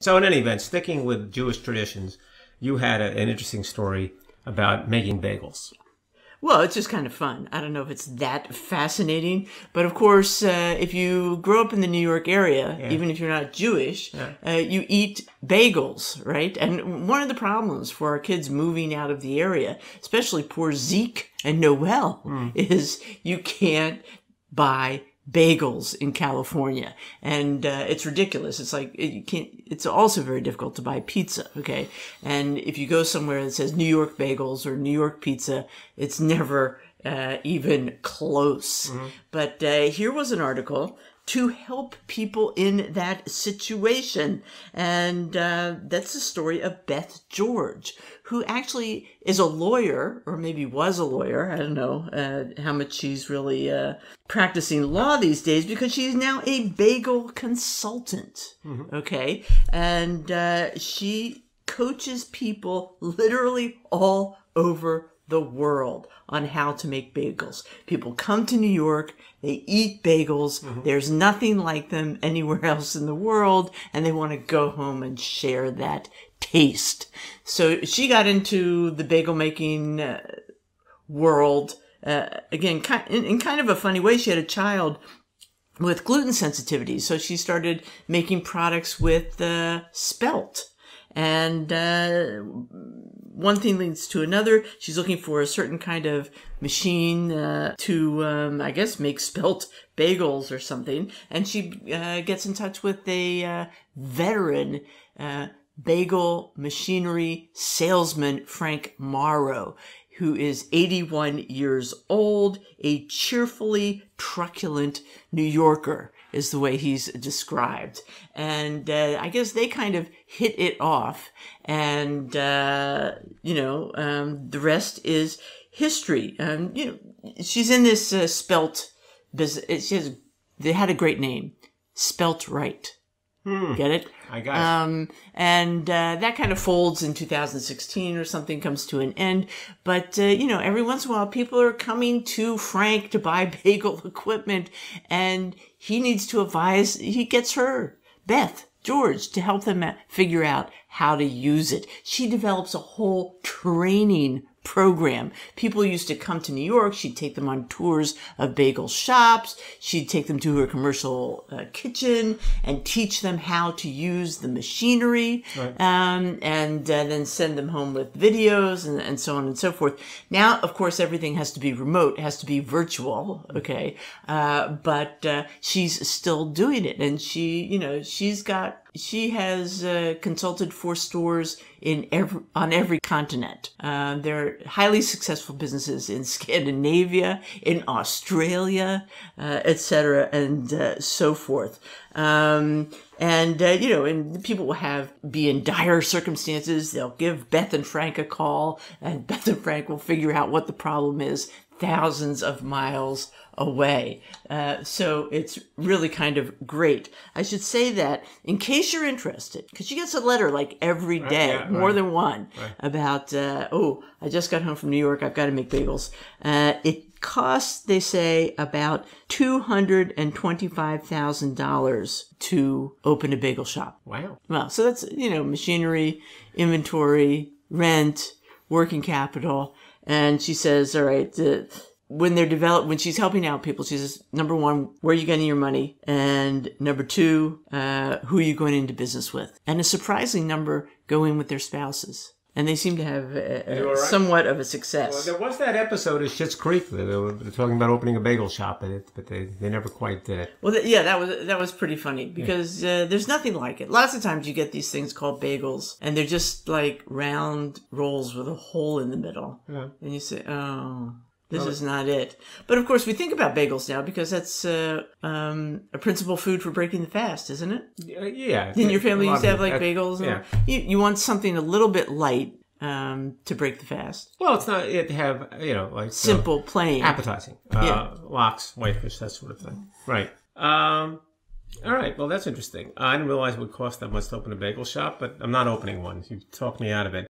So in any event, sticking with Jewish traditions, you had an interesting story about making bagels. Well, it's just kind of fun. I don't know if it's that fascinating, but of course, if you grow up in the New York area, even if you're not Jewish, you eat bagels, right? And one of the problems for our kids moving out of the area, especially poor Zeke and Noel, is you can't buy bagels in California, and it's ridiculous. It's like you can't. It's also very difficult to buy pizza. Okay, and if you go somewhere that says New York bagels or New York pizza, it's never even close. But here was an article to help people in that situation. And that's the story of Beth George, who actually is a lawyer, or maybe was a lawyer. I don't know how much she's really practicing law these days, because she's now a bagel consultant. Okay. And she coaches people literally all over the world on how to make bagels. People come to New York, they eat bagels, there's nothing like them anywhere else in the world, and they want to go home and share that taste. So she got into the bagel making world, again, in kind of a funny way. She had a child with gluten sensitivity, so she started making products with spelt. And one thing leads to another. She's looking for a certain kind of machine to, I guess, make spelt bagels or something. And she gets in touch with a veteran bagel machinery salesman, Frank Morrow, who is 81 years old, a cheerfully truculent New Yorker, is the way he's described. And I guess they kind of hit it off. And, the rest is history. She's in this spelt business. They had a great name, Spelt Right. Get it? I got it. And that kind of folds in 2016 or something, comes to an end. But, every once in a while, people are coming to Frank to buy bagel equipment, and he needs to advise. He gets her, Beth George, to help them figure out how to use it. She develops a whole training program. People used to come to New York. She'd take them on tours of bagel shops. She'd take them to her commercial kitchen and teach them how to use the machinery, and then send them home with videos and so on and so forth. Now, of course, everything has to be remote. It has to be virtual. Okay. But she's still doing it. And she has consulted for stores on every continent. They're highly successful businesses in Scandinavia, in Australia, etc., and so forth. And people will be in dire circumstances. They'll give Beth and Frank a call, and Beth and Frank will figure out what the problem is thousands of miles away. So it's really kind of great. I should say that in case you're interested, because she gets a letter like every day, more than one, about, I just got home from New York, I've got to make bagels. It costs, they say, about $225,000 to open a bagel shop. Wow. Well, so that's, machinery, inventory, rent, working capital. And she says, all right, when she's helping out people, she says, number one, where are you getting your money? And number two, who are you going into business with? And a surprising number go in with their spouses. And they seem to have somewhat of a success. Well, there was that episode of Schitt's Creek. They were talking about opening a bagel shop, but they never quite did it. Well, that was pretty funny, because there's nothing like it. Lots of times you get these things called bagels, and they're just like round rolls with a hole in the middle. Yeah. And you say, oh, this is not it. But of course, we think about bagels now because that's a principal food for breaking the fast, isn't it? Yeah. In your family, you used to have like bagels. Yeah. You want something a little bit light to break the fast. Well, it's not. It have like simple, plain, appetizing. Lox, whitefish, that sort of thing. Right. All right. Well, that's interesting. I didn't realize it would cost that much to open a bagel shop, but I'm not opening one. You talked me out of it.